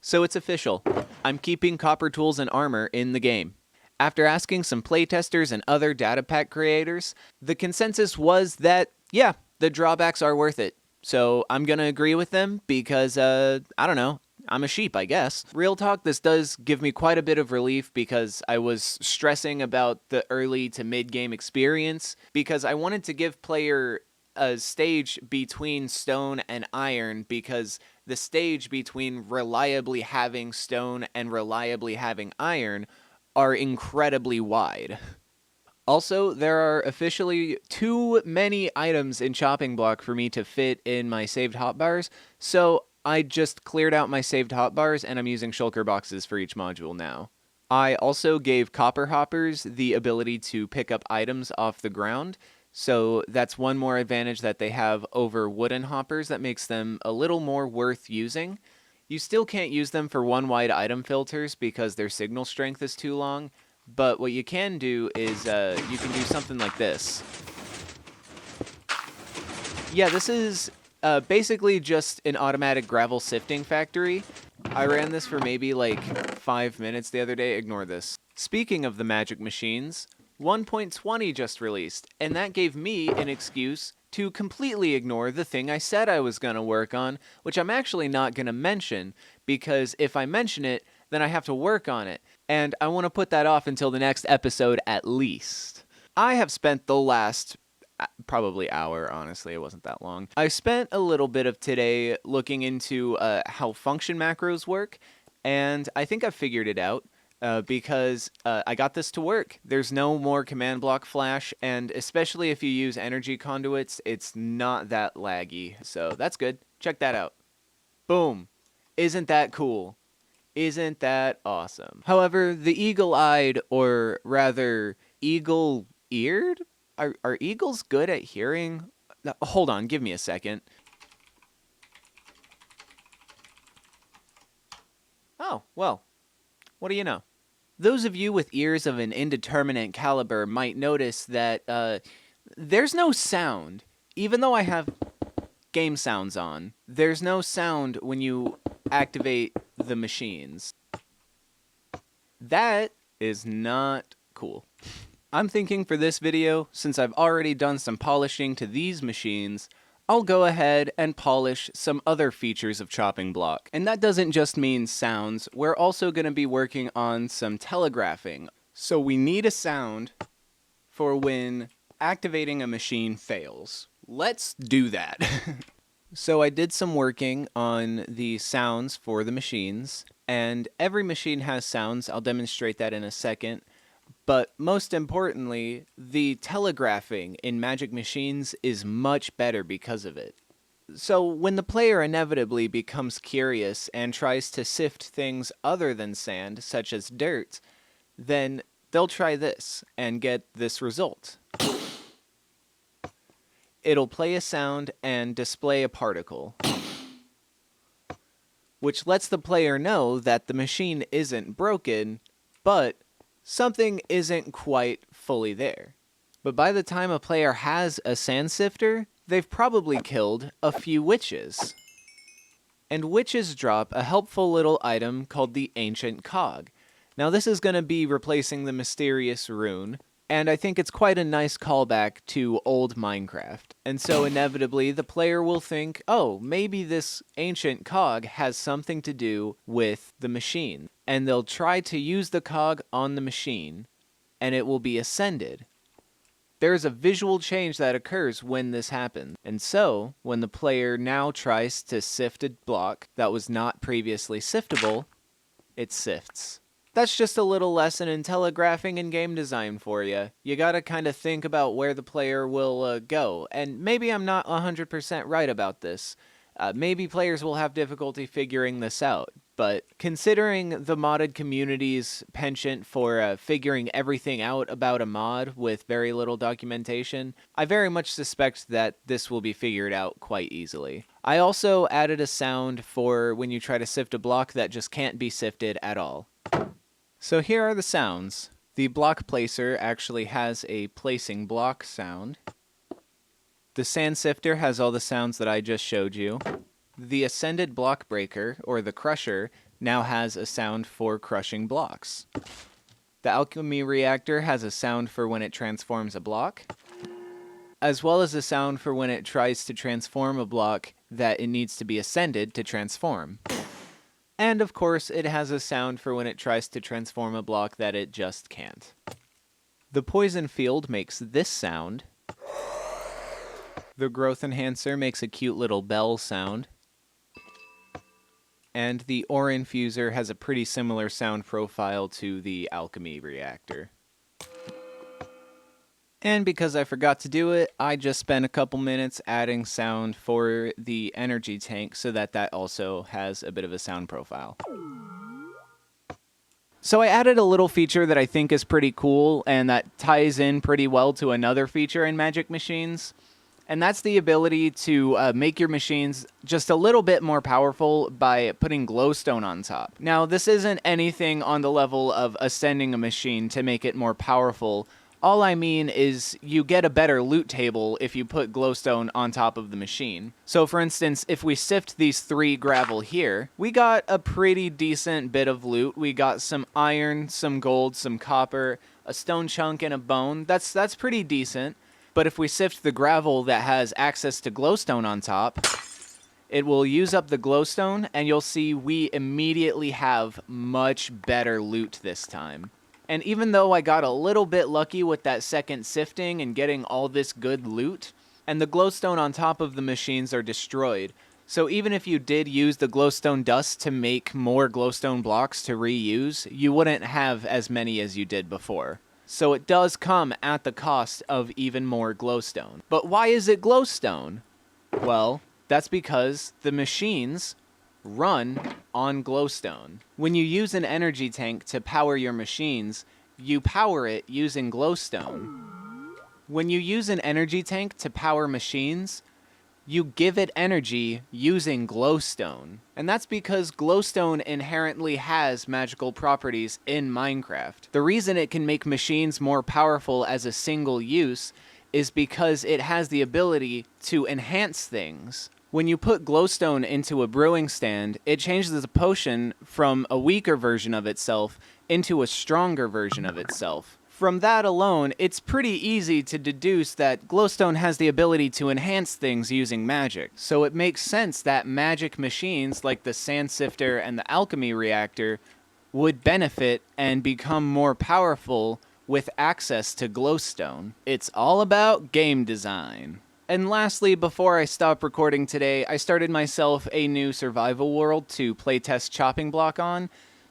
So it's official. I'm keeping copper tools and armor in the game. After asking some playtesters and other datapack creators, the consensus was that, yeah, the drawbacks are worth it. So I'm gonna agree with them because, I don't know, I'm a sheep, I guess. Real talk, this does give me quite a bit of relief because I was stressing about the early to mid-game experience because I wanted to give player a stage between stone and iron because the stage between reliably having stone and reliably having iron are incredibly wide. Also, there are officially too many items in chopping block for me to fit in my saved hotbars, so I just cleared out my saved hotbars and I'm using shulker boxes for each module now. I also gave copper hoppers the ability to pick up items off the ground, so that's one more advantage that they have over wooden hoppers that makes them a little more worth using. You still can't use them for one-wide item filters because their signal strength is too long, but what you can do is you can do something like this. Yeah, this is basically just an automatic gravel sifting factory. I ran this for maybe like 5 minutes the other day. Ignore this. Speaking of the magic machines, 1.20 just released, and that gave me an excuse to completely ignore the thing I said I was going to work on, which I'm actually not going to mention, because if I mention it, then I have to work on it, and I want to put that off until the next episode at least. I have spent the last probably hour, honestly, it wasn't that long. I spent a little bit of today looking into how function macros work, and I think I've figured it out. Because I got this to work. There's no more command block flash, and especially if you use energy conduits, it's not that laggy. So that's good. Check that out. Boom. Isn't that cool? Isn't that awesome? However, the eagle-eyed, or rather, eagle-eared? Are eagles good at hearing? Hold on, give me a second. Oh, well. What do you know? Those of you with ears of an indeterminate caliber might notice that there's no sound. Even though I have game sounds on, there's no sound when you activate the machines. That is not cool. I'm thinking for this video, since I've already done some polishing to these machines, I'll go ahead and polish some other features of chopping block. And that doesn't just mean sounds, we're also going to be working on some telegraphing. So we need a sound for when activating a machine fails. Let's do that. So I did some working on the sounds for the machines, and every machine has sounds. I'll demonstrate that in a second. But most importantly, the telegraphing in Magic Machines is much better because of it. So when the player inevitably becomes curious and tries to sift things other than sand, such as dirt, then they'll try this and get this result. It'll play a sound and display a particle, which lets the player know that the machine isn't broken, but something isn't quite fully there. But by the time a player has a sand sifter, they've probably killed a few witches. And witches drop a helpful little item called the Ancient Cog. Now this is going to be replacing the mysterious rune, and I think it's quite a nice callback to old Minecraft. And so inevitably the player will think, oh, maybe this ancient cog has something to do with the machine. And they'll try to use the cog on the machine, and it will be ascended. There's a visual change that occurs when this happens. And so, when the player now tries to sift a block that was not previously siftable, it sifts. That's just a little lesson in telegraphing and game design for you. You gotta kind of think about where the player will go. And maybe I'm not 100% right about this. Maybe players will have difficulty figuring this out. But considering the modded community's penchant for figuring everything out about a mod with very little documentation, I very much suspect that this will be figured out quite easily. I also added a sound for when you try to sift a block that just can't be sifted at all. So here are the sounds. The block placer actually has a placing block sound. The sand sifter has all the sounds that I just showed you. The ascended block breaker, or the crusher, now has a sound for crushing blocks. The alchemy reactor has a sound for when it transforms a block, as well as a sound for when it tries to transform a block that it needs to be ascended to transform. And of course, it has a sound for when it tries to transform a block that it just can't. The poison field makes this sound. The growth enhancer makes a cute little bell sound. And the ore infuser has a pretty similar sound profile to the alchemy reactor. And because I forgot to do it, I just spent a couple minutes adding sound for the energy tank so that that also has a bit of a sound profile. So I added a little feature that I think is pretty cool and that ties in pretty well to another feature in Magic Machines. And that's the ability to make your machines just a little bit more powerful by putting glowstone on top. Now, this isn't anything on the level of ascending a machine to make it more powerful. All I mean is you get a better loot table if you put glowstone on top of the machine. So for instance, if we sift these 3 gravel here, we got a pretty decent bit of loot. We got some iron, some gold, some copper, a stone chunk, and a bone. That's pretty decent. But if we sift the gravel that has access to glowstone on top, it will use up the glowstone, and you'll see we immediately have much better loot this time. And even though I got a little bit lucky with that second sifting and getting all this good loot, and the glowstone on top of the machines are destroyed, so even if you did use the glowstone dust to make more glowstone blocks to reuse, you wouldn't have as many as you did before. So it does come at the cost of even more glowstone. But why is it glowstone? Well, that's because the machines run on glowstone. When you use an energy tank to power your machines, you power it using glowstone. When you use an energy tank to power machines, you give it energy using glowstone. And that's because glowstone inherently has magical properties in Minecraft. The reason it can make machines more powerful as a single use is because it has the ability to enhance things. When you put glowstone into a brewing stand, it changes the potion from a weaker version of itself into a stronger version of itself. From that alone, it's pretty easy to deduce that glowstone has the ability to enhance things using magic. So it makes sense that magic machines like the sand sifter and the alchemy reactor would benefit and become more powerful with access to glowstone. It's all about game design. And lastly, before I stop recording today, I started myself a new survival world to playtest chopping block on.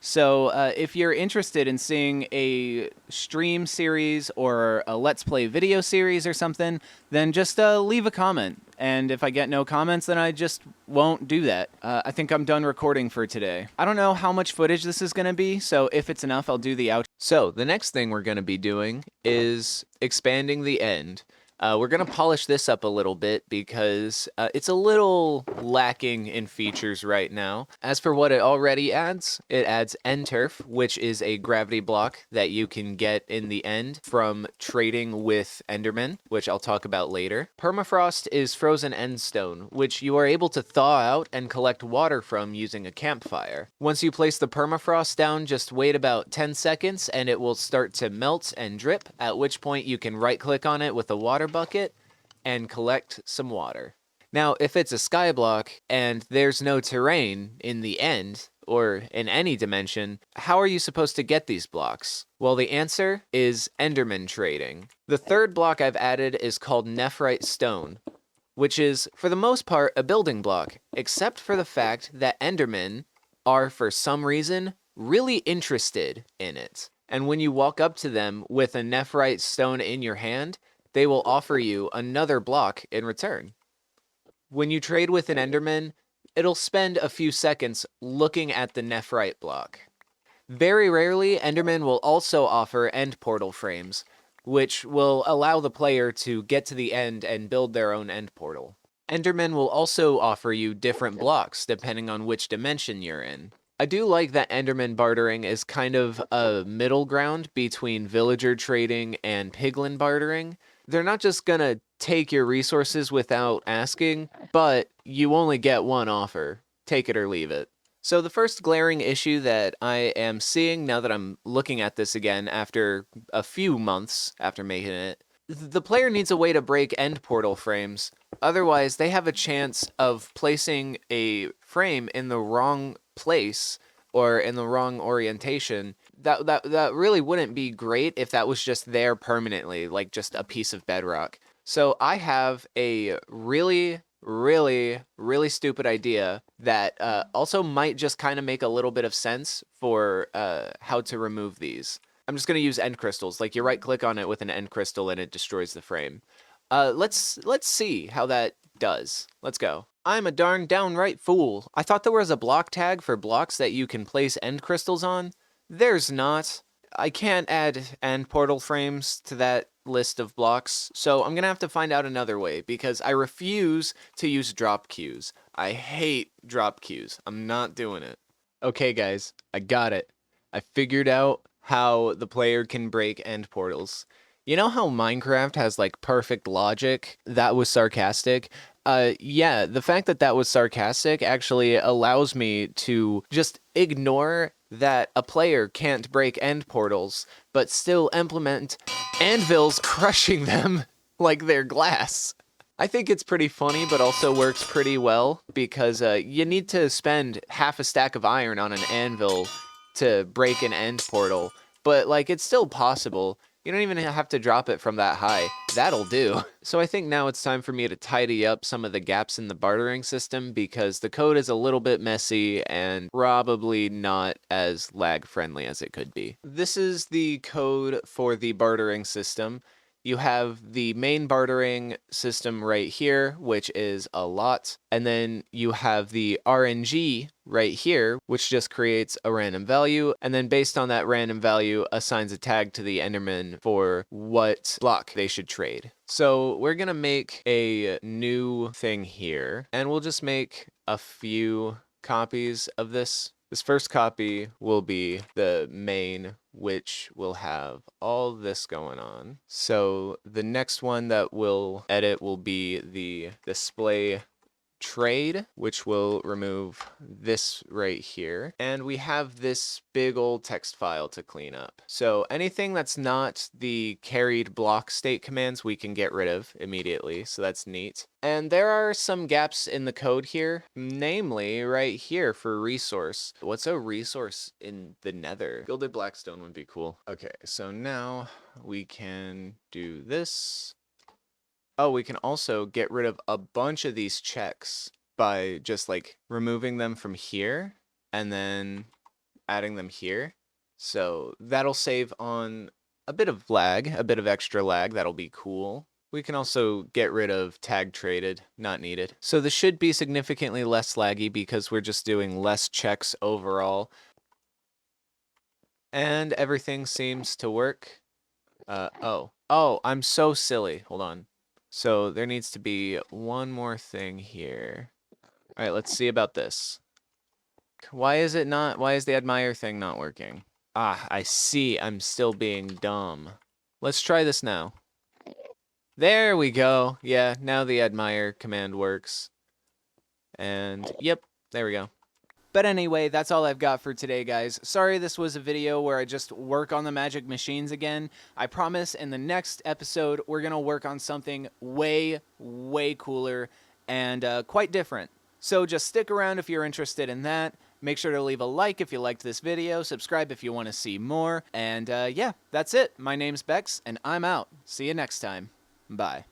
So if you're interested in seeing a stream series or a Let's Play video series or something, then just leave a comment. And if I get no comments, then I just won't do that. I think I'm done recording for today. I don't know how much footage this is going to be, so if it's enough, I'll do the outro. So the next thing we're going to be doing is expanding the end. We're going to polish this up a little bit because it's a little lacking in features right now. As for what it already adds, it adds end turf, which is a gravity block that you can get in the end from trading with Endermen, which I'll talk about later. Permafrost is frozen end stone, which you are able to thaw out and collect water from using a campfire. Once you place the permafrost down, just wait about 10 seconds and it will start to melt and drip, at which point you can right-click on it with a water bucket and collect some water. Now, if it's a skyblock and there's no terrain in the end, or in any dimension, how are you supposed to get these blocks? Well, the answer is Enderman trading. The third block I've added is called nephrite stone, which is, for the most part, a building block, except for the fact that Endermen are, for some reason, really interested in it. And when you walk up to them with a nephrite stone in your hand, they will offer you another block in return. When you trade with an Enderman, it'll spend a few seconds looking at the nephrite block. Very rarely, Enderman will also offer end portal frames, which will allow the player to get to the end and build their own end portal. Enderman will also offer you different blocks depending on which dimension you're in. I do like that Enderman bartering is kind of a middle ground between villager trading and piglin bartering. They're not just gonna take your resources without asking, but you only get one offer. Take it or leave it. So the first glaring issue that I am seeing now that I'm looking at this again after a few months after making it, the player needs a way to break end portal frames. Otherwise, they have a chance of placing a frame in the wrong place or in the wrong orientation. That really wouldn't be great if that was just there permanently, like just a piece of bedrock. So I have a really stupid idea that also might just kind of make a little bit of sense for how to remove these. I'm just going to use end crystals. Like, you right click on it with an end crystal and it destroys the frame. Let's see how that does. Let's go. I'm a darn downright fool. I thought there was a block tag for blocks that you can place end crystals on. There's not. I can't add end portal frames to that list of blocks, so I'm gonna have to find out another way because I refuse to use drop queues. I hate drop queues. I'm not doing it. Okay, guys, I got it. I figured out how the player can break end portals. You know how Minecraft has like perfect logic? That was sarcastic. Yeah, the fact that that was sarcastic actually allows me to just ignore that a player can't break end portals, but still implement anvils crushing them like they're glass. I think it's pretty funny, but also works pretty well because you need to spend half a stack of iron on an anvil to break an end portal, but like it's still possible. You don't even have to drop it from that high. That'll do. So I think now it's time for me to tidy up some of the gaps in the bartering system because the code is a little bit messy and probably not as lag friendly as it could be. This is the code for the bartering system. You have the main bartering system right here, which is a lot. And then you have the RNG right here, which just creates a random value. And then based on that random value, assigns a tag to the Enderman for what block they should trade. So we're going to make a new thing here, and we'll just make a few copies of this. This first copy will be the main, which will have all this going on. So the next one that we'll edit will be the display trade, which will remove this right here. And we have this big old text file to clean up. So anything that's not the carried block state commands, we can get rid of immediately. So that's neat. And there are some gaps in the code here, namely right here for resource. What's a resource in the nether? Gilded blackstone would be cool. Okay, so now we can do this. Oh, we can also get rid of a bunch of these checks by just like removing them from here and then adding them here. So that'll save on a bit of lag, a bit of extra lag. That'll be cool. We can also get rid of tag traded, not needed. So this should be significantly less laggy because we're just doing less checks overall. And everything seems to work. Oh, I'm so silly. Hold on. So there needs to be one more thing here. All right, let's see about this. Why is the admire thing not working? Ah, I see. I'm still being dumb. Let's try this now. There we go. Yeah, now the admire command works. And yep, there we go. But anyway, that's all I've got for today, guys. Sorry this was a video where I just work on the magic machines again. I promise in the next episode, we're going to work on something way cooler and quite different. So just stick around if you're interested in that. Make sure to leave a like if you liked this video. Subscribe if you want to see more. And yeah, that's it. My name's Bex, and I'm out. See you next time. Bye.